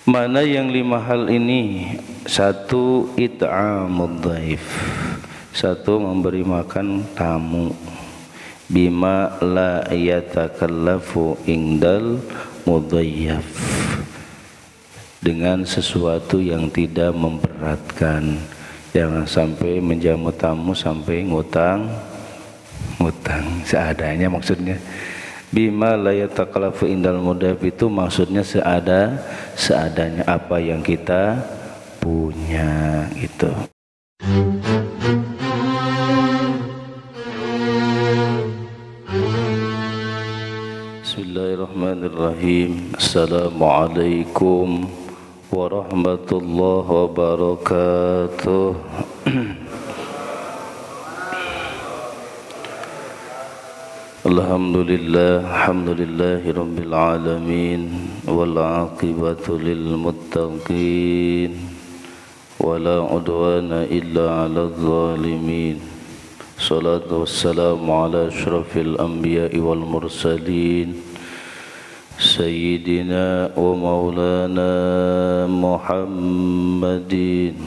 Mana yang 5 hal ini? 1. It'amud dhaif. 1. Memberi makan tamu. Bima la yatakallafu indal mudhayyaf. Dengan sesuatu yang tidak memberatkan. Jangan sampai menjamu tamu sampai ngutang seadanya maksudnya. Bima la yatakallafu indal mudhayyaf itu maksudnya seadanya apa yang kita punya gitu. Bismillahirrahmanirrahim. Assalamualaikum warahmatullahi wabarakatuh. Alhamdulillah, alhamdulillahi rabbil alamin, wal aqibatu lil muttaqin, wala udwana illa 'alal zalimin. Salatu wassalamu ala asyrafil anbiya'i wal mursalin, sayyidina wa maulana Muhammadin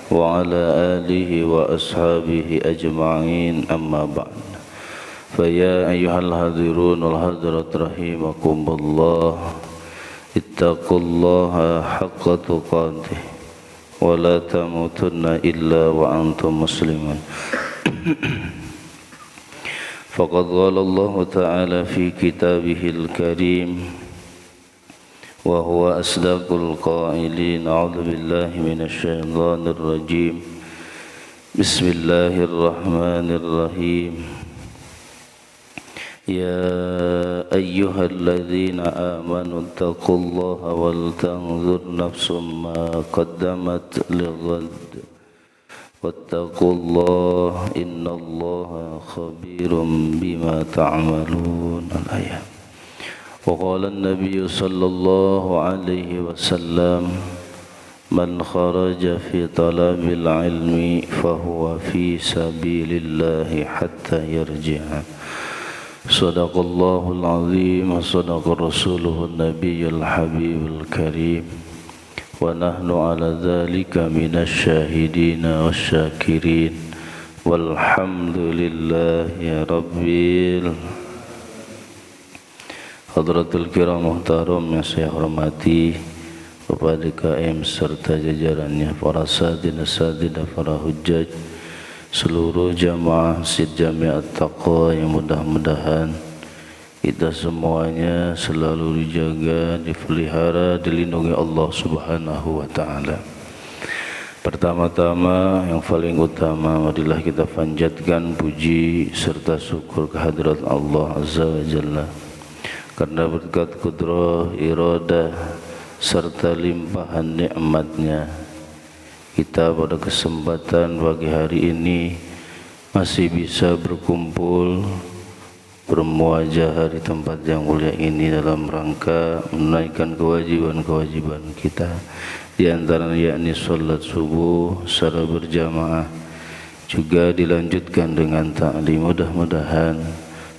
wa ala alihi wa ashabihi ajma'in, amma ba'd. Faya ayyuhal hadirun wal hadirat rahimakumullah, ittaqullaha haqqa tuqatih wa la tamutunna illa wa antum muslimun. Faqad qala Allah ta'ala fi kitabihil karim wa huwa asdaqul qailin. A'udzu billahi minasy syaithanir rajim. Bismillahirrahmanirrahim. Ya ayyuhalladzina amanu taqullaha wal tanzur nafsum ma qaddamat lighad wattaqullaha innallaha khabirum bima ta'malun. Al-ayat. Wa qala an-nabiy sallallahu alaihi wasallam, man kharaja fi talabil ilmi fahuwa fi sabilillahi hatta yarji'a. Sadaqallahul azim wa sadaqa rasuluhun nabiyyul habibul karim, wa nahnu ala dhalika minasy syahidina wasyakirin, walhamdulillahi rabbil. Hadratul kiram muhtaram yang saya hormati, Bapak DKM serta jajarannya, para sadina para hujjaj, seluruh jamaah Masjid Jami' At-Taqwa, yang mudah-mudahan kita semuanya selalu dijaga, dipelihara, dilindungi Allah Subhanahu wa ta'ala. Pertama-tama, yang paling utama, marilah kita panjatkan puji serta syukur kehadirat Allah Azza wa Jalla, karena berkat kudrah, iradah serta limpahan nikmatnya, kita pada kesempatan pagi hari ini masih bisa berkumpul, bermuajah di tempat yang mulia ini dalam rangka menunaikan kewajiban-kewajiban kita, di antaranya yakni salat subuh secara berjamaah, juga dilanjutkan dengan ta'lim. Mudah-mudahan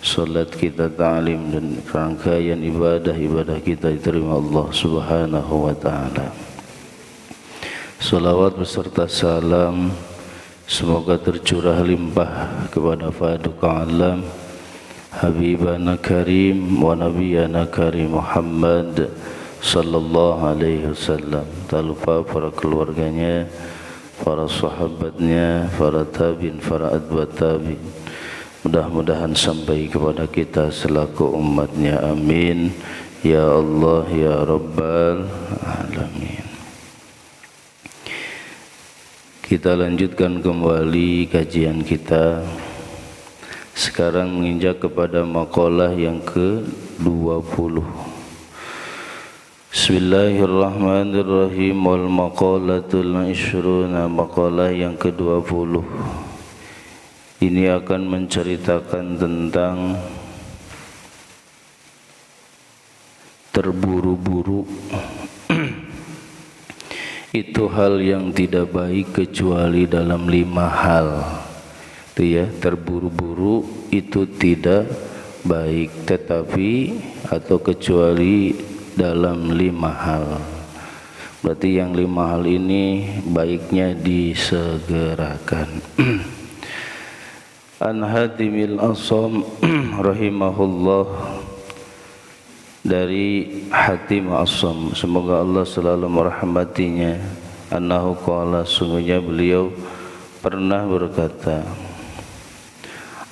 salat kita, ta'lim dan rangkaian ibadah-ibadah kita diterima Allah Subhanahu wa ta'ala. Salawat beserta salam semoga tercurah limpah kepada Faduqa Alam, Habibana Karim wa Nabiyana Karim Muhammad sallallahu alaihi wasallam. Tak lupa para keluarganya, para sahabatnya, para tabi'in, para atba' tabi'in. Mudah-mudahan sampai kepada kita selaku umatnya. Amin ya Allah ya Rabbal Alamin. Kita lanjutkan kembali kajian kita. Sekarang menginjak kepada maqalah yang ke-20. Bismillahirrahmanirrahim. Wal maqalatul 20, maqalah yang ke-20. Ini akan menceritakan tentang terburu-buru. Itu hal yang tidak baik kecuali dalam 5 hal. Itu ya, terburu-buru itu tidak baik, tetapi atau kecuali dalam 5 hal. Berarti yang 5 hal ini baiknya disegerakan. An Hatimil Asam rahimahullah, dari Hatim Asam, semoga Allah selalu merahmatinya, annahu qala, sungguhnya beliau pernah berkata,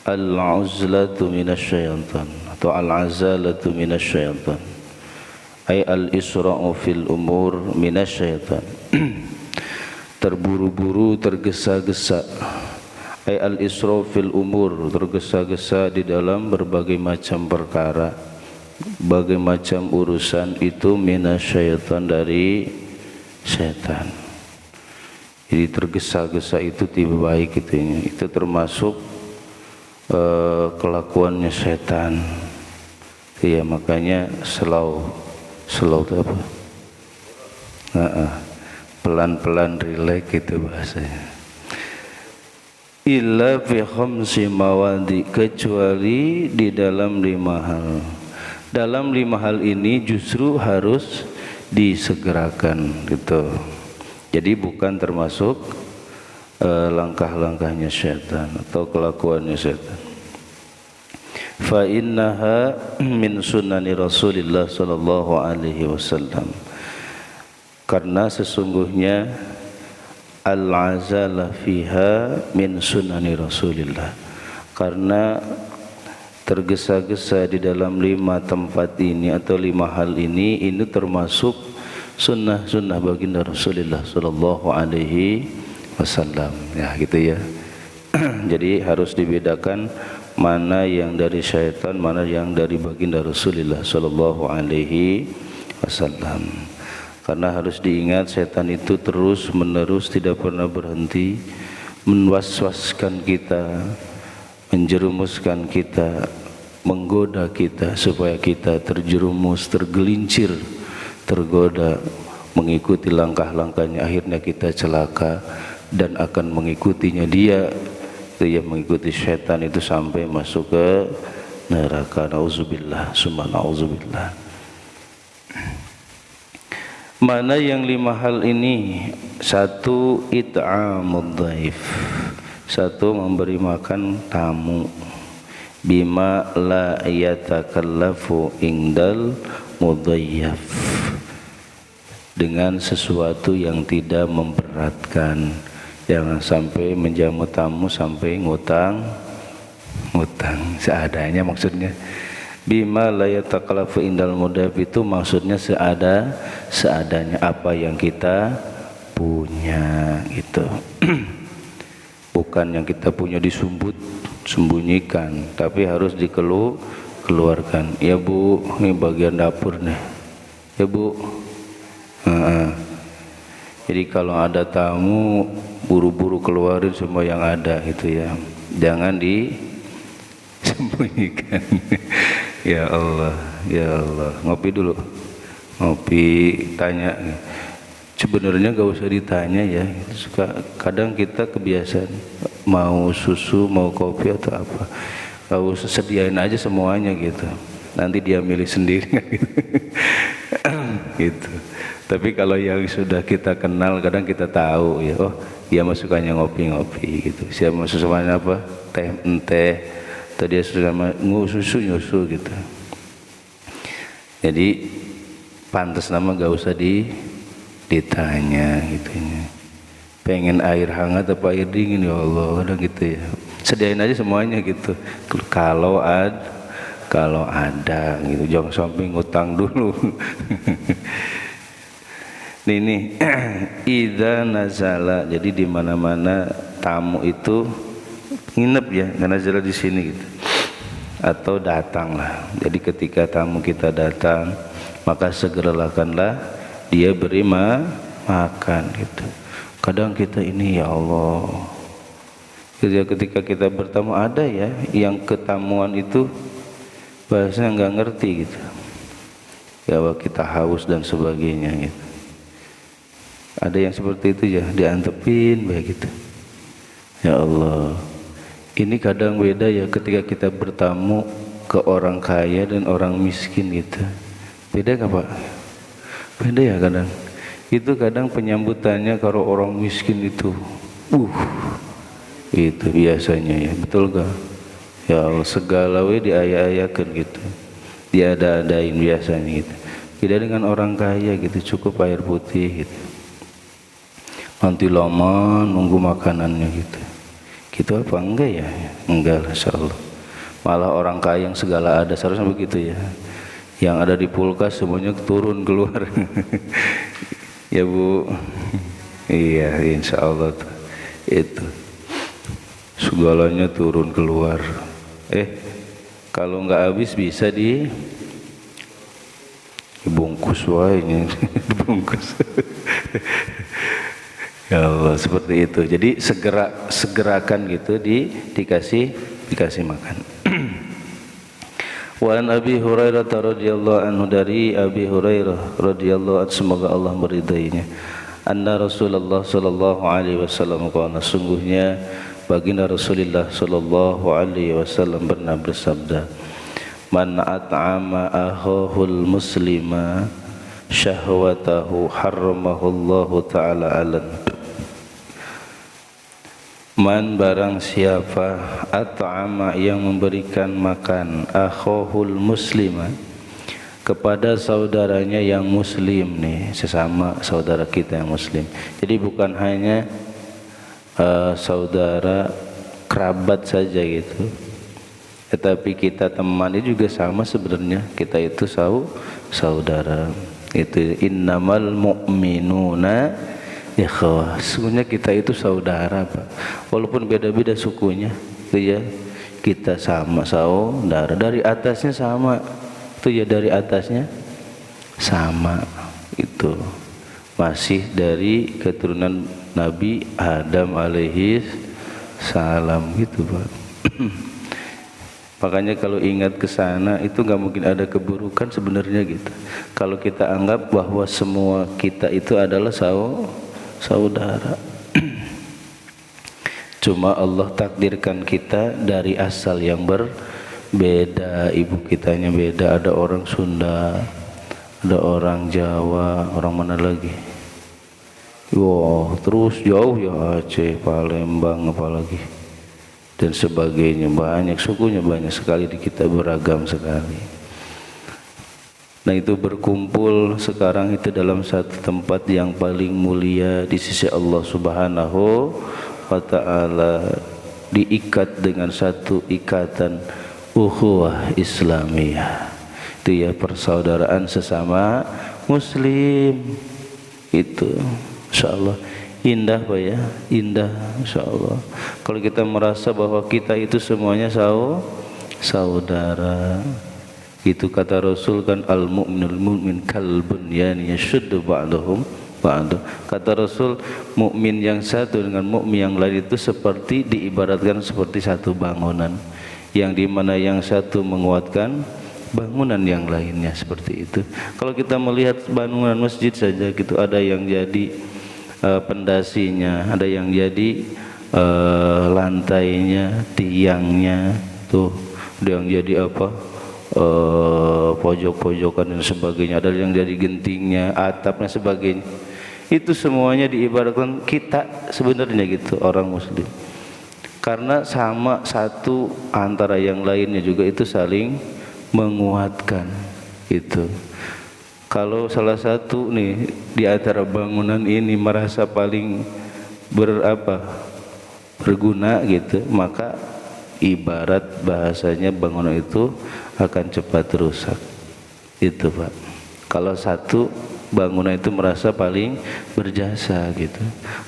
al-uzlatu minasyaitan atau al-azalatu minasyaitan, ay al-isra'u fil umur minasyaitan. Terburu-buru, tergesa-gesa, ay al-isra' fil umur, tergesa-gesa di dalam berbagai macam perkara, berbagai macam urusan, itu minasyaitan, dari setan. Jadi tergesa-gesa itu tidak baik, itu termasuk kelakuannya setan. Ya, makanya slow itu apa? Pelan-pelan, relax, gitu bahasanya. Illa fi khamsi mawadi, kecuali di dalam 5 hal. Dalam 5 hal ini justru harus disegerakan, gitu. Jadi bukan termasuk langkah-langkahnya setan atau kelakuannya setan. Fa innaha min sunani Rasulillah sallallahu alaihi wasallam, karena sesungguhnya al-azala fiha min sunani Rasulillah, karena tergesa-gesa di dalam 5 tempat ini atau 5 hal ini termasuk sunnah-sunnah baginda Rasulullah sallallahu alaihi wasallam. Ya, gitu ya. Jadi harus dibedakan mana yang dari syaitan, mana yang dari baginda Rasulullah sallallahu alaihi wasallam. Karena harus diingat, setan itu terus menerus tidak pernah berhenti menwaswaskan kita, menjerumuskan kita, menggoda kita supaya kita terjerumus, tergelincir, tergoda mengikuti langkah-langkahnya. Akhirnya kita celaka dan akan mengikutinya dia, itu yang mengikuti setan itu sampai masuk ke neraka. Nauzubillah, summa nauzubillah. Mana yang 5 hal ini? 1, it'amud dhaif, 1 memberi makan tamu, bima la yatakallafu indal mudhayyaf, dengan sesuatu yang tidak memberatkan. Jangan sampai menjamu tamu sampai ngutang seadanya, maksudnya. Bima la yatakallafu indal mudhayyaf itu maksudnya seadanya apa yang kita punya, gitu. Bukan yang kita punya sembunyikan, tapi harus dikeluarkan. Ya Bu, ini bagian dapur nih. Ya Bu. Jadi kalau ada tamu, buru-buru keluarin semua yang ada, gitu ya. Jangan disembunyikan. Ya Allah, ya Allah. Ngopi dulu. Ngopi, tanya. Sebenarnya gak usah ditanya ya. Kadang kita kebiasaan mau susu, mau kopi atau apa, gak usah, sediain aja semuanya gitu. Nanti dia milih sendiri gitu. Tapi kalau yang sudah kita kenal, kadang kita tahu ya, oh dia sukanya ngopi-ngopi gitu. Siapa sukanya apa? Teh, atau dia suka susu gitu. Jadi pantas nama gak usah ditanya gitu ya. Pengen air hangat apa air dingin, ya Allah, udah gitu ya. Sediain aja semuanya gitu. Kalau ada gitu, jangan sampai ngutang dulu. Ini idza nazala, jadi di mana-mana tamu itu nginep ya, nazala di sini gitu. Atau datanglah. Jadi ketika tamu kita datang, maka segerakanlah dia beri makan gitu. Kadang kita ini, ya Allah, ketika kita bertamu ada ya yang ketamuan itu bahasanya nggak ngerti gitu. Ya kita haus dan sebagainya gitu. Ada yang seperti itu ya, diantepin baik gitu. Ya Allah, ini kadang beda ya ketika kita bertamu ke orang kaya dan orang miskin gitu. Beda nggak Pak? Beda ya kadang. Itu kadang penyambutannya kalau orang miskin itu, itu biasanya ya, betul gak? Ya Allah, segala we diaya-ayakan gitu, diada-adain biasanya gitu. Tidak dengan orang kaya gitu, cukup air putih gitu. Nanti lama nunggu makanannya gitu. Gitu apa enggak ya? Enggak lah, insyaallah. Malah orang kaya yang segala ada seharusnya begitu ya. Yang ada di kulkas semuanya turun keluar. Ya Bu. Iya, insyaallah itu. Segalanya turun keluar. Kalau enggak habis bisa dibungkus wae dibungkus. Ya Allah, seperti itu. Jadi segerakan gitu dikasih makan. Wa an Abi Hurairah radhiyallahu anhu, dari Abi Hurairah radhiyallahu anhu, semoga Allah meridainya. Anna Rasulullah sallallahu alaihi wasallam qala, sungguhnya baginda Rasulullah sallallahu alaihi wasallam pernah bersabda, man at'ama akhahul muslima syahwatahu harramahullahu ta'ala alan. Man, barang siapa, at'ama, yang memberikan makan, akhahul muslima, kepada saudaranya yang muslim nih, sesama saudara kita yang muslim. Jadi bukan hanya saudara kerabat saja gitu, tetapi kita teman itu juga sama sebenarnya, kita itu saudara. Itu innamal mu'minuna ikhwah, sesungguhnya kita itu saudara Pak, walaupun beda-beda sukunya itu ya, kita sama saudara. Dari atasnya sama itu ya, dari atasnya sama, itu masih dari keturunan Nabi Adam alaihi salam gitu Pak. Makanya kalau ingat ke sana itu nggak mungkin ada keburukan sebenarnya gitu. Kalau kita anggap bahwa semua kita itu adalah saudara. Cuma Allah takdirkan kita dari asal yang berbeda, ibu kitanya beda, ada orang Sunda, ada orang Jawa, orang mana lagi? Wow, terus jauh ya, Aceh, Palembang, apalagi dan sebagainya, banyak sukunya, banyak sekali di kita, beragam sekali. Nah itu berkumpul sekarang itu dalam satu tempat yang paling mulia di sisi Allah Subhanahu wa ta'ala, diikat dengan satu ikatan ukhuwah Islamiyah, itu ya, persaudaraan sesama muslim. Itu insyaallah indah Pak ya, indah insyaallah. Kalau kita merasa bahwa kita itu semuanya saudara. Itu kata Rasul kan, al mu'minul mu'min kal bunyan yashuddu ba'dahum ba'd. Kata Rasul, mukmin yang satu dengan mukmin yang lain itu seperti diibaratkan seperti satu bangunan, yang dimana yang satu menguatkan bangunan yang lainnya, seperti itu. Kalau kita melihat bangunan masjid saja gitu, ada yang jadi pendasinya, ada yang jadi lantainya, tiangnya tuh, ada yang jadi apa, pojok-pojokan dan sebagainya, ada yang jadi gentingnya, atapnya, sebagainya. Itu semuanya diibaratkan kita sebenarnya gitu, orang muslim, karena sama satu antara yang lainnya juga, itu saling menguatkan itu. Kalau salah satu nih di antara bangunan ini merasa paling berguna gitu, maka ibarat bahasanya bangunan itu akan cepat rusak. Itu Pak. Kalau satu bangunan itu merasa paling berjasa gitu,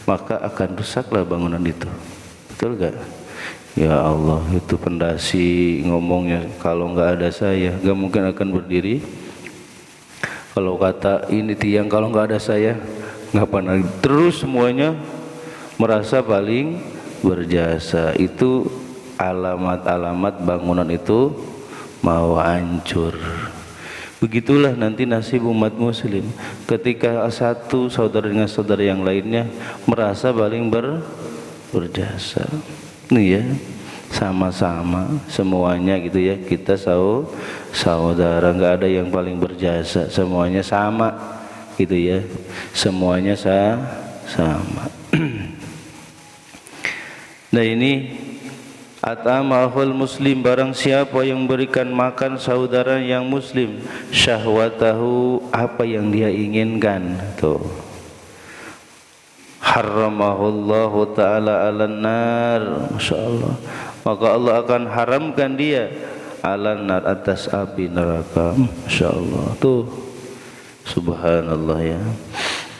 maka akan rusaklah bangunan itu. Betul gak? Ya Allah, itu pendasi ngomongnya, kalau nggak ada saya nggak mungkin akan berdiri. Kalau kata ini tiang, kalau nggak ada saya nggak pernah. Terus semuanya merasa paling berjasa. Itu alamat-alamat bangunan itu mau hancur. Begitulah nanti nasib umat muslim ketika satu saudara dengan saudara yang lainnya merasa paling berjasa. Nih ya, sama-sama semuanya gitu ya, kita saudara, nggak ada yang paling berjasa, semuanya sama gitu ya, semuanya sama. Nah ini at'amahul muslim, barang siapa yang berikan makan saudara yang muslim, syahwatahu, apa yang dia inginkan, tuh, haramahullahu ta'ala 'alan nar, masyaallah, maka Allah akan haramkan dia 'alan nar, atas api neraka, masyaallah. Tuh subhanallah ya.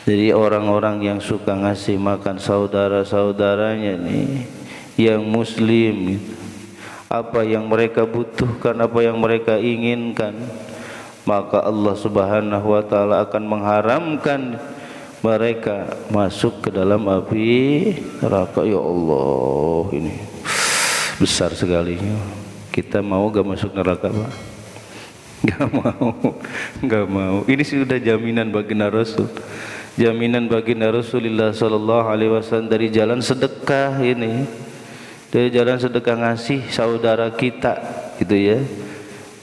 Jadi orang-orang yang suka ngasih makan saudara-saudaranya nih yang muslim, apa yang mereka butuhkan, apa yang mereka inginkan, maka Allah Subhanahu wa taala akan mengharamkan mereka masuk ke dalam api neraka. Ya Allah, ini besar sekali. Kita mau gak masuk neraka, Pak? Gak mau. Ini sudah jaminan baginda Rasul, jaminan baginda Rasulullah sallallahu alaihi wasallam dari jalan sedekah ini, dari jalan sedekah ngasih saudara kita gitu ya,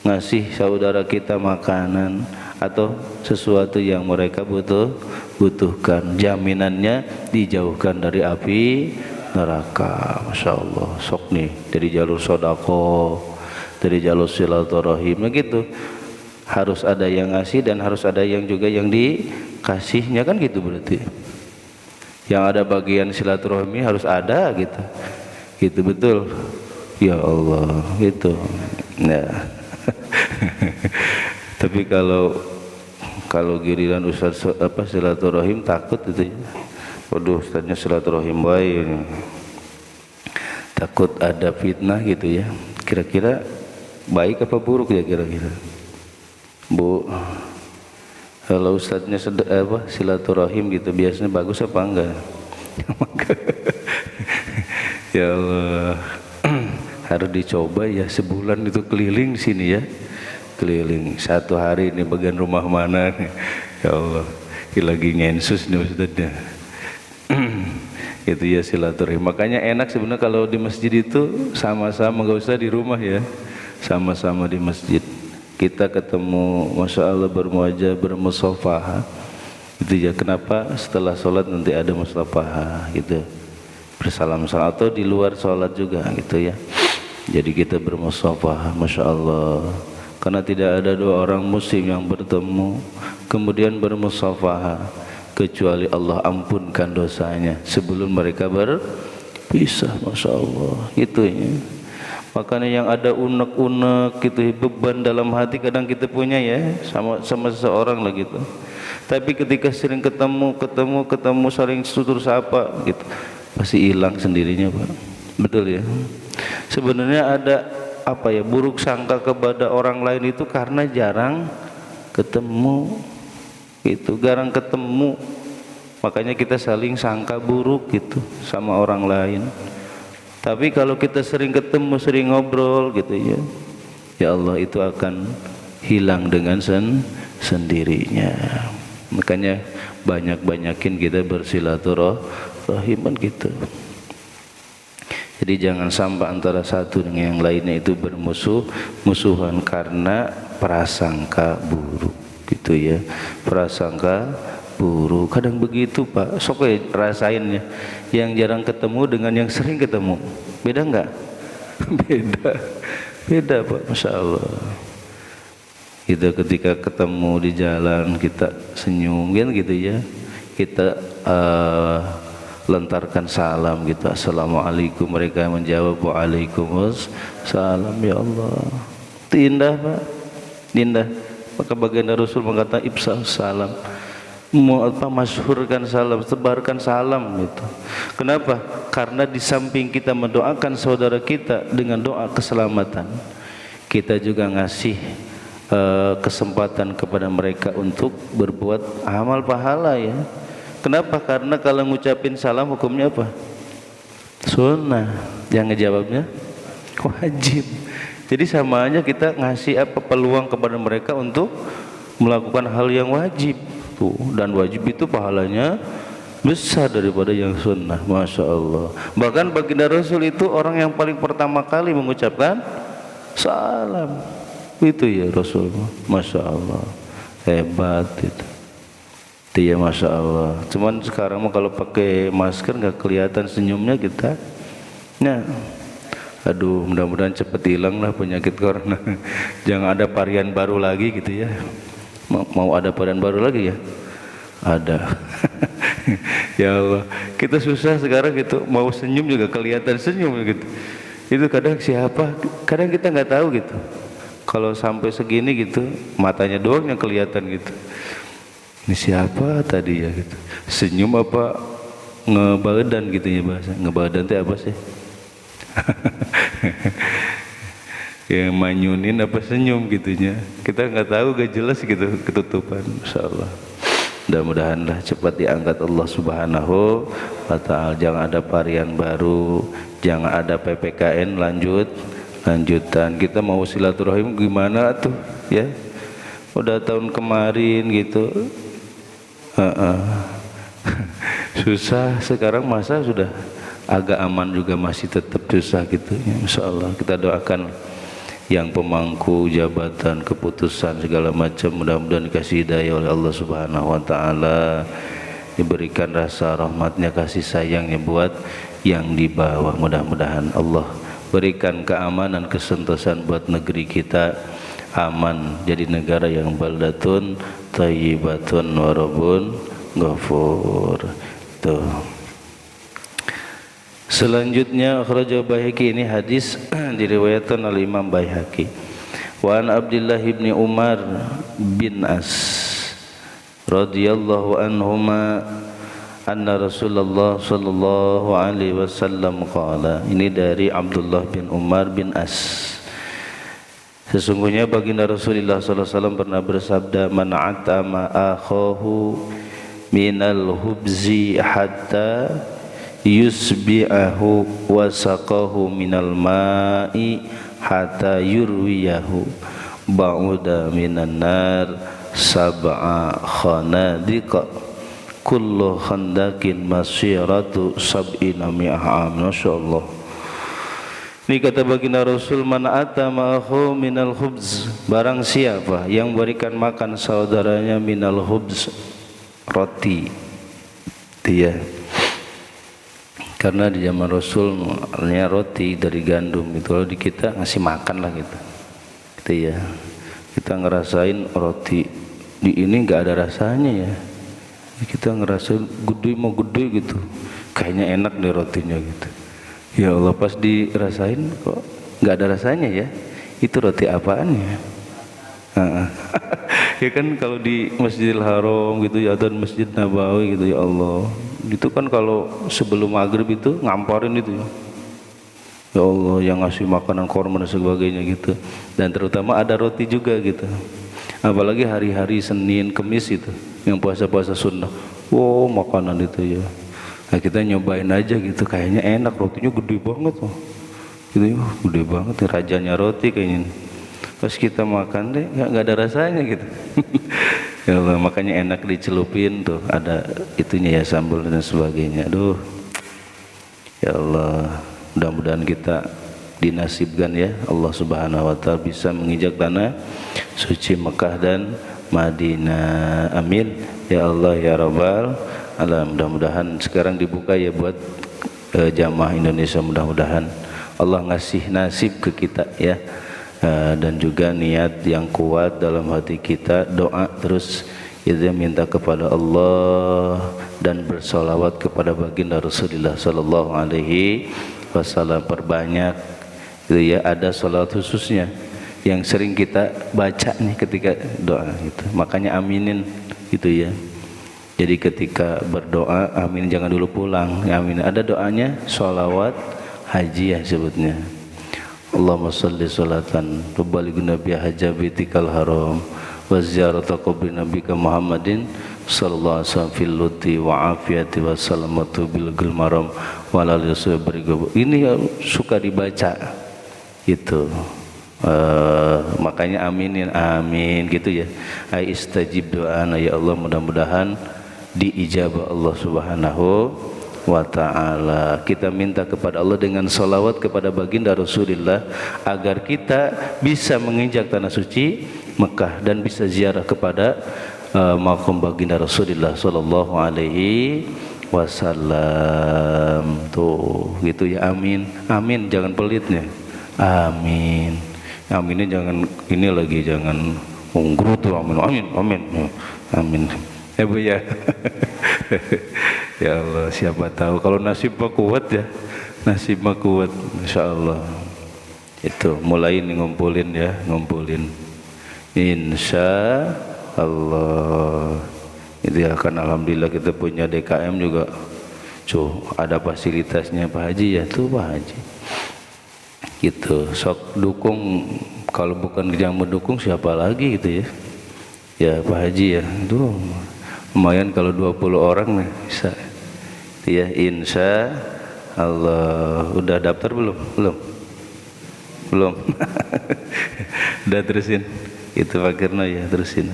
ngasih saudara kita makanan atau sesuatu yang mereka butuhkan, jaminannya dijauhkan dari api neraka. Masya Allah, sok nih dari jalur sodako, dari jalur silaturahim, gitu. Harus ada yang ngasih dan harus ada yang juga yang dikasihnya, kan gitu berarti. Yang ada bagian silaturahmi harus ada gitu. Gitu betul. Ya Allah, gitu. Nah. Tapi kalau giliran Ustaz silaturahim takut itu ya. Waduh, Ustaznya silaturahim baik ini. Takut ada fitnah gitu ya. Kira-kira baik apa buruk ya kira-kira? Bu, kalau Ustaznya silaturahim gitu biasanya bagus apa enggak? Ya Allah, harus dicoba ya, sebulan itu keliling sini ya, keliling satu hari ini bagian rumah mana nih, ya Allah, lagi ngensus nih Ustaznya. Itu ya silaturahim. Makanya enak sebenarnya kalau di masjid itu sama-sama, nggak usah di rumah ya, sama-sama di masjid. Kita ketemu, masya Allah, bermuajah, bermusafahah. Itu ya kenapa setelah sholat nanti ada musafahah gitu, bersalam-salam, atau di luar sholat juga gitu ya. Jadi kita bermusafahah, masya Allah. Karena tidak ada dua orang muslim yang bertemu kemudian bermusafahah kecuali Allah ampunkan dosanya sebelum mereka berpisah, masya Allah. Itu ya. Makanya yang ada unek-unek gitu, beban dalam hati kadang kita punya ya, sama seseorang lah gitu. Tapi ketika sering ketemu saling tutur sapa gitu, pasti hilang sendirinya, Pak. Betul ya. Sebenarnya ada apa ya, buruk sangka kepada orang lain itu karena jarang ketemu gitu, jarang ketemu. Makanya kita saling sangka buruk gitu sama orang lain. Tapi kalau kita sering ketemu, sering ngobrol gitu ya, ya Allah, itu akan hilang dengan sendirinya. Makanya banyak-banyakin kita bersilaturahim gitu. Jadi jangan sampai antara satu dengan yang lainnya itu bermusuhan karena prasangka buruk gitu ya. Prasangka buruk kadang begitu, Pak. Sok rasain ya, yang jarang ketemu dengan yang sering ketemu, beda enggak? beda Pak, masya Allah. Kita ketika ketemu di jalan kita senyum kan gitu ya, kita lentarkan salam gitu, assalamualaikum, mereka menjawab waalaikumsalam. Ya Allah, itu indah, Pak, indah. Maka baginda Rasul mengatakan ibsa'us salam, masyhurkan salam, sebarkan salam itu. Kenapa? Karena di samping kita mendoakan saudara kita dengan doa keselamatan, kita juga ngasih kesempatan kepada mereka untuk berbuat amal pahala ya. Kenapa? Karena kalau ngucapin salam hukumnya apa? Sunnah. Yang ngejawabnya wajib. Jadi sama aja kita ngasih apa peluang kepada mereka untuk melakukan hal yang wajib. Dan wajib itu pahalanya besar daripada yang sunnah. Masya Allah. Bahkan baginda Rasul itu orang yang paling pertama kali mengucapkan salam itu ya Rasul. Masya Allah, hebat itu. Iya Masya Allah. Cuman sekarang mah kalau pakai masker nggak kelihatan senyumnya kita. Nah, aduh, mudah-mudahan cepat hilang lah penyakit corona. Jangan ada varian baru lagi gitu ya. Mau ada varian baru lagi ya? Ada. Ya Allah, kita susah sekarang gitu. Mau senyum juga kelihatan senyum gitu. Itu kadang siapa? Kadang kita nggak tahu gitu. Kalau sampai segini gitu, matanya doang yang kelihatan gitu. Ini siapa tadi ya gitu. Senyum apa ngebadan gitu ya bahasa. Ngebadan itu apa sih? Yang manyunin apa senyum gitunya. Kita nggak tahu, gak jelas gitu, ketutupan. Insyaallah. Mudah-mudahan cepat diangkat Allah Subhanahu wa ta'ala. Jangan ada varian baru, jangan ada PPKN lanjutan. Kita mau silaturahim gimana tuh ya? Udah tahun kemarin gitu. Susah sekarang, masa sudah agak aman juga masih tetap susah gitu ya. Insyaallah kita doakan yang pemangku jabatan, keputusan segala macam, mudah-mudahan dikasih hidayah oleh Allah Subhanahu wa ta'ala, diberikan rasa rahmatnya, kasih sayangnya buat yang di bawah. Mudah-mudahan Allah berikan keamanan, kesentosan buat negeri kita, aman, jadi negara yang baldatun thayyibatun warabun ghafur. Tuh. Selanjutnya akhrajahu Baihaqi, ini hadis diriwayatkan oleh Imam Baihaqi. Wa an Abdullah bin Umar bin As radhiyallahu anhuma anna Rasulullah sallallahu alaihi wasallam qala. Ini dari Abdullah bin Umar bin As. Sesungguhnya baginda Rasulullah sallallahu alaihi wasallam pernah bersabda, man atama akhahu minal hubzi hatta yusbi'ahu wa saqahu minal ma'i hatta yurwiyahu ba'uda minan nar sab'a khanadiqa kullu khandakin masiratu sab'ina mi'ah am. Masyaallah. Ini kata baginda Rasul, man atamahu minal khubz, barang siapa yang berikan makan saudaranya minal khubz, roti dia. Karena di zaman Rasul roti dari gandum gitu, kalau di kita ngasih makan lah gitu ya. Kita ngerasain roti di ini nggak ada rasanya ya. Kita ngerasain gede gitu, kayaknya enak deh rotinya gitu. Ya Allah, pas dirasain kok nggak ada rasanya ya. Itu roti apaan ya? Ya kan kalau di Masjidil Haram gitu ya, dan Masjid Nabawi gitu, ya Allah, itu kan kalau sebelum maghrib itu ngamparin itu ya. Ya Allah, yang ngasih makanan korma dan sebagainya gitu. Dan terutama ada roti juga gitu. Apalagi hari-hari Senin, Kemis itu, yang puasa-puasa sunnah. Wow, makanan itu ya. Nah, kita nyobain aja gitu, kayaknya enak, rotinya gede banget loh. Gitu ya, gede banget, rajanya roti kayaknya. Pas kita makan deh nggak ada rasanya gitu. Ya Allah, makanya enak dicelupin tuh, ada itunya ya, sambal dan sebagainya. Aduh, ya Allah, mudah-mudahan kita dinasibkan ya Allah Subhanahu wa ta'ala bisa menginjak tanah suci Mekah dan Madinah. Amin ya Allah ya Rabbal alamin. Mudah-mudahan sekarang dibuka ya buat jamaah Indonesia, mudah-mudahan Allah ngasih nasib ke kita ya. Dan juga niat yang kuat dalam hati kita, doa terus kita minta kepada Allah dan bersolawat kepada baginda Rasulullah sallallahu alaihi wasallam. Perbanyak itu ya, ada salat khususnya yang sering kita baca nih ketika doa gitu, makanya aminin gitu ya. Jadi ketika berdoa amin, jangan dulu pulang ya, amin. Ada doanya sholawat haji ya sebutnya. Allahumma salli salatan tubalighuna biha hajabitikal haram wa ziyarata qabri nabika Muhammadin sallallahu alaihi wasallam fil luti wa afiyati wa salamatu bil gilmaram wa ala alihi berikut. Ini suka dibaca itu. Makanya aminin, amin gitu ya. Ai istajib doa ya Allah, mudah-mudahan diijabah Allah Subhanahu wa ta'ala. Kita minta kepada Allah dengan salawat kepada baginda Rasulullah agar kita bisa menginjak tanah suci Mekah dan bisa ziarah kepada makam baginda Rasulullah sallallahu alaihi wasallam. Tuh gitu ya, amin. Amin, jangan pelitnya. Amin. Aminnya jangan ini lagi, jangan nggerutu amin. Amin. Amin. Amin. Ya Bu ya. Ya Allah, siapa tahu kalau nasib mah kuat ya. Nasib mah kuat, insyaallah. Itu mulai ngumpulin ya, ngumpulin. Insya Allah. Itu ya kan, alhamdulillah kita punya DKM juga. Ada fasilitasnya Pak Haji ya, tuh Pak Haji. Gitu, sok dukung, kalau bukan yang mendukung siapa lagi gitu ya. Ya Pak Haji ya, tuh lumayan kalau 20 orang nih bisa. Ya insya Allah. Udah daftar belum? Belum. Udah terusin. Itu Pak Kirno ya, terusin.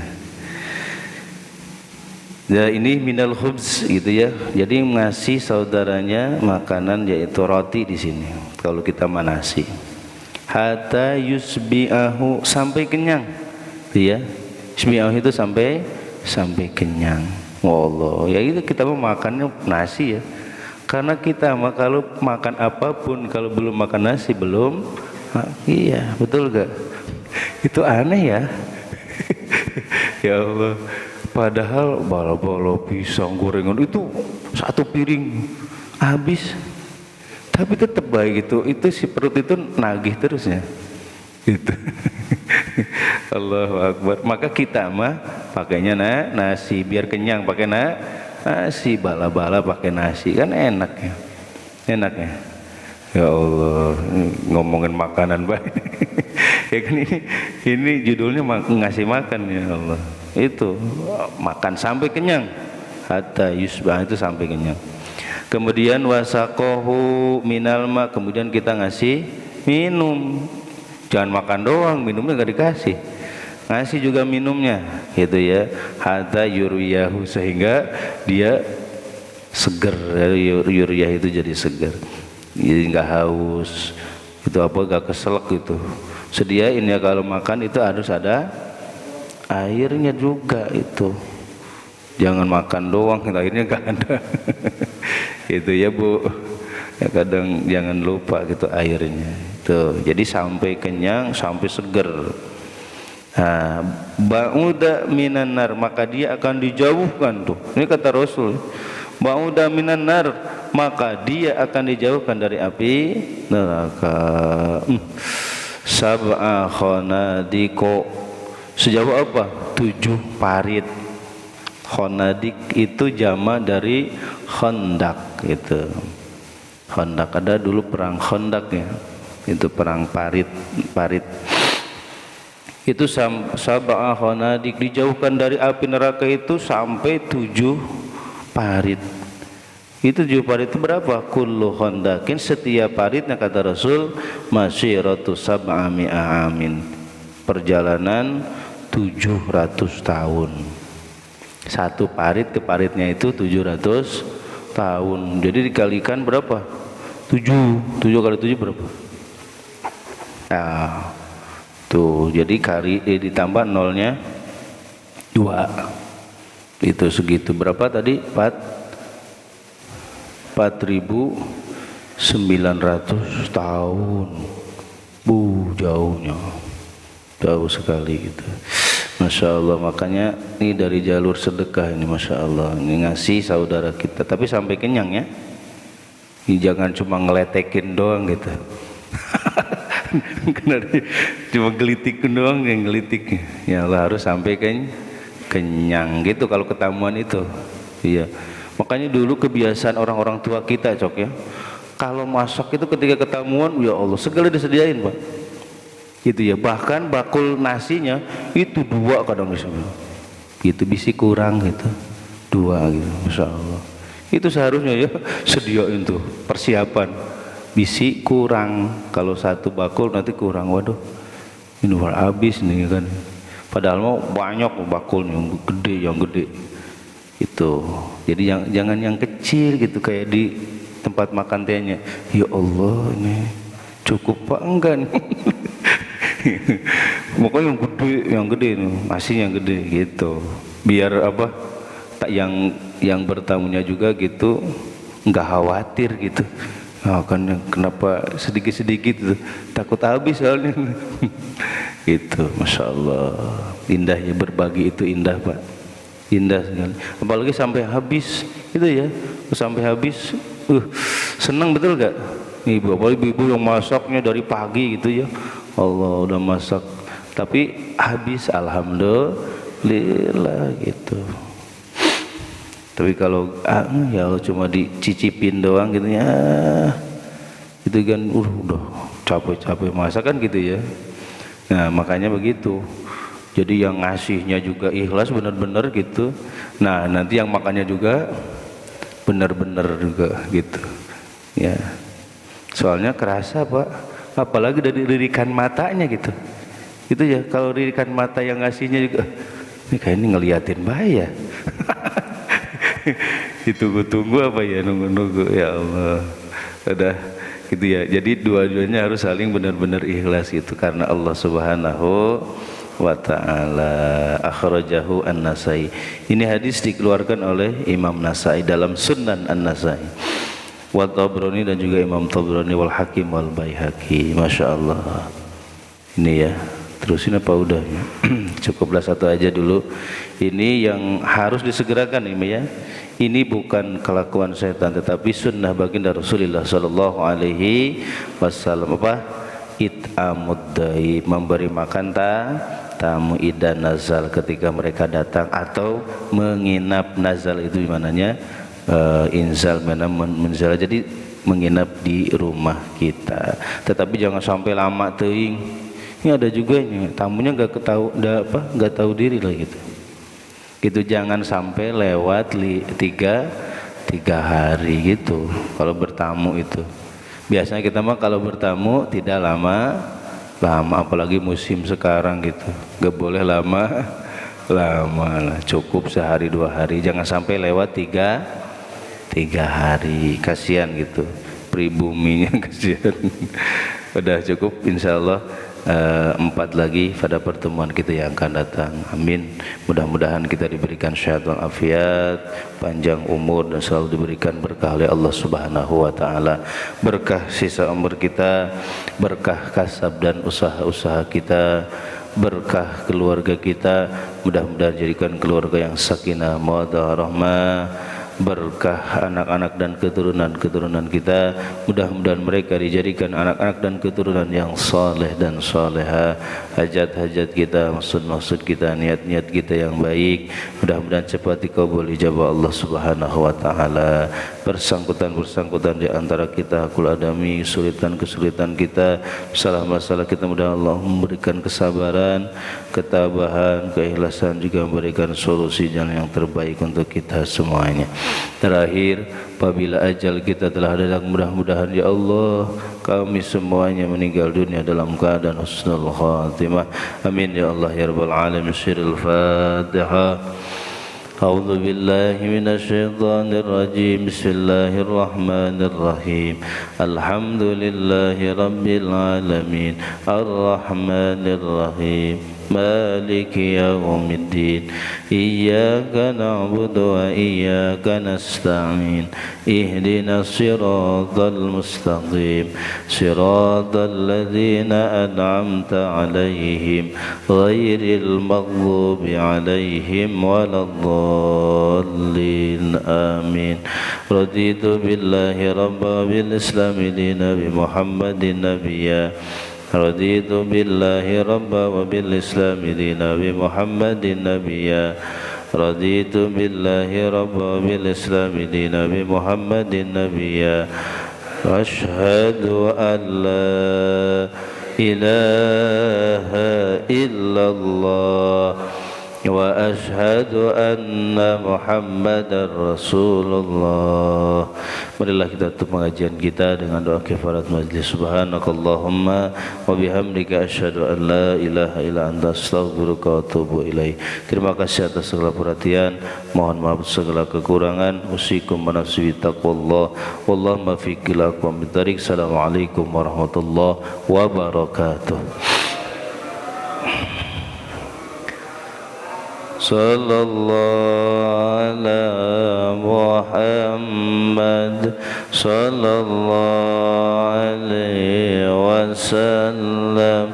Ya ini minal khubz gitu ya. Jadi ngasih saudaranya makanan yaitu roti di sini. Kalau kita manasi. Hatta yusbi'ahu, sampai kenyang. Ya. Yusbi'ahu itu sampai kenyang. Wallah, ya itu kita mau makannya nasi ya. Karena kita mah kalau makan apapun kalau belum makan nasi belum, iya betul gak? Itu aneh ya. Ya Allah. Padahal bala-bala pisang gorengan itu satu piring habis, tapi tetap baik itu si perut itu nagih terusnya. Gitu. Allahu Akbar. Maka kita mah pakainya nasi biar kenyang, pakai nasi, bala-bala pakai nasi kan enak ya. Enak ya. Ya Allah, ngomongin makanan baik. Ya kan ini judulnya ngasih makan ya Allah. Itu makan sampai kenyang. Hatta yusbah, itu sampai kenyang. Kemudian wasaqahu minal ma, kemudian kita ngasih minum. Jangan makan doang, minumnya nggak dikasih. Ngasih juga minumnya, gitu ya. Hatta yuriyahu, sehingga dia seger. Yuriyah itu jadi seger. Jadi nggak haus. Itu apa? Nggak keselak gitu. Sediain ya kalau makan itu harus ada airnya juga itu. Jangan makan doang, airnya nggak ada. Gitu ya Bu. Ya kadang jangan lupa gitu airnya. Tuh, jadi sampai kenyang, sampai seger. Nah, ba'uda minan nar, maka dia akan dijauhkan tuh. Ini kata Rasul. Ba'uda minan nar, maka dia akan dijauhkan dari api neraka. Sab'a khonadiko, sejauh apa? 7 parit. Khonadik itu jama dari khandak gitu. Khandak, ada dulu perang Khandak ya. Itu perang parit. Itu sab'a khonadik, dijauhkan dari api neraka itu sampai 7 parit. Itu 7 parit itu berapa? Kullu khandakin, setiap paritnya kata Rasul masyiratu sab'a mi'a amin, perjalanan 700 tahun. Satu parit ke paritnya itu 700 tahun. Jadi dikalikan berapa? 7 kali 7 berapa? Nah, tuh jadi ditambah nolnya 2. Itu segitu. Berapa tadi? 4.900 tahun. Jauhnya. Jauh sekali gitu. Masya Allah, makanya ini dari jalur sedekah ini, Masya Allah, ini ngasih saudara kita, tapi sampai kenyang ya. Ini jangan cuma ngeletekin doang gitu. Cuma gelitikin doang, yang gelitik. Ya Allah, harus sampai kenyang gitu kalau ketamuan itu. Iya. Makanya dulu kebiasaan orang-orang tua kita, Cok ya. Kalau masak itu ketika ketamuan, ya Allah, segala disediain, Pak. Gitu ya, bahkan bakul nasinya itu 2 kadang misalnya. Gitu bisi kurang gitu. 2 gitu, Masya Allah. Itu seharusnya ya sediain tuh persiapan. Bisi kurang, kalau 1 bakul nanti kurang, waduh. Ini habis nih kan. Padahal mau banyak bakulnya yang gede. Itu. Jadi jangan yang kecil gitu kayak di tempat makan tehnya. Ya Allah, ini cukup Pak enggak nih? Pokoknya yang gede nih, masih yang gede gitu. Biar apa? Tak yang bertamunya juga gitu enggak khawatir gitu. Nah, kan kenapa sedikit-sedikit gitu, takut habis soalnya. Gitu, Masya Allah. Indahnya berbagi itu indah Pak, indah sekali. Apalagi sampai habis itu ya, sampai habis, senang betul gak? Ibu, apalagi ibu yang masaknya dari pagi gitu ya, Allah udah masak, tapi habis, alhamdulillah gitu. Tapi kalau ya Allah cuma dicicipin doang gitu ya, itu kan udah capek-capek masak kan gitu ya. Nah makanya begitu. Jadi yang ngasihnya juga ikhlas benar-benar gitu. Nah nanti yang makannya juga benar-benar juga gitu. Ya. Soalnya kerasa Pak, apalagi dari lirikan matanya gitu. Itu ya, kalau lirikan mata yang ngasihnya juga, ini kayak ini ngeliatin bahaya. Ditunggu-tunggu apa ya, nunggu-nunggu, ya Allah. Udah gitu ya. Jadi dua-duanya harus saling benar-benar ikhlas gitu, karena Allah Subhanahu wa ta'ala. Akhrajahu An-Nasai. Ini hadis dikeluarkan oleh Imam Nasai dalam Sunan An-Nasai, wa Tabrani, dan juga Imam Tabrani, wal Hakim wal Baihaqi. Masya Allah. Ini ya, terusin apa udah? Cukuplah satu aja dulu. Ini yang harus disegerakan ini ya. Ini bukan kelakuan setan, tetapi sunnah baginda Rasulullah sallallahu alaihi wasallam. Apa? It'amud dai, memberi makan tamu idan nazal, ketika mereka datang atau menginap. Nazal itu mananya inzal, mana menzal, jadi menginap di rumah kita. Tetapi jangan sampai lama teuing. Ini ada juga ini, tamunya nggak tahu diri lah gitu. Gitu, jangan sampai lewat tiga hari gitu kalau bertamu itu. Biasanya kita mah kalau bertamu tidak lama, apalagi musim sekarang gitu, nggak boleh lama lah, cukup sehari 2 hari, jangan sampai lewat tiga hari, kasihan gitu pribuminya. Kasihan. Udah cukup, insyaallah 4 lagi pada pertemuan kita yang akan datang. Amin. Mudah-mudahan kita diberikan sehat walafiat, panjang umur, dan selalu diberikan berkah oleh Allah Subhanahu wa taala. Berkah sisa umur kita, berkah kasab dan usaha-usaha kita, berkah keluarga kita. Mudah-mudahan jadikan keluarga yang sakinah, mawaddah, rahmah, berkah anak-anak dan keturunan-keturunan kita. Mudah-mudahan mereka dijadikan anak-anak dan keturunan yang saleh dan saleha. Hajat-hajat kita, maksud-maksud kita, niat-niat kita yang baik, mudah-mudahan cepat dikabul ijabah Allah Subhanahu wa taala. Bersangkutan di antara kita, kul adami, kesulitan kita, masalah kita, mudah Allah memberikan kesabaran, ketabahan, keikhlasan, juga memberikan solusi jalan yang terbaik untuk kita semuanya. Terakhir, apabila ajal kita telah datang, mudah-mudahan ya Allah kami semuanya meninggal dunia dalam keadaan husnul khatimah. Amin ya Allah ya rabbal alamin. Sirul Fatihah. A'udzu billahi minasyaitonir rajim. Bismillahirrahmanirrahim. Alhamdulillahi rabbil alamin. Arrahmanir rahim. مالك يوم الدين إياك نعبد وإياك نستعين اهدنا الصراط المستقيم صراط الذين أنعمت عليهم غير المغضوب عليهم ولا الضالين آمين. رضيت بالله ربا بالإسلام دينا بمحمد نبيا رضيت بالله ربا وبالإسلام دينا بمحمد نبيا رضيت بالله ربا وبالإسلام دينا بمحمد نبيا وأشهد أن لا إله إلا الله وأشهد أن محمدا رسول الله. Marilah kita tutup pengajian kita dengan doa kifarat majlis. Subhanakallahumma wa bihamdika asyhadu an la ilaha illa anta astaghfiruka wa atubu ilaik. Terima kasih atas segala perhatian. Mohon maaf segala kekurangan. Usikum wa nafsi bittaqwallah. Wallahu muwaffiq ila aqwamit thariq. Assalamualaikum warahmatullahi wabarakatuh. Sallallahu ala Muhammad sallallahu alaihi wasallam.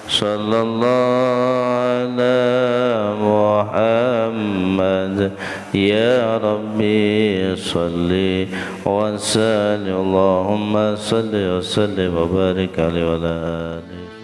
Sallallahu ala Muhammad ya Rabbi salli wa sallim. Allahumma salli wa sallim wa barik alaihi wa ala alihi.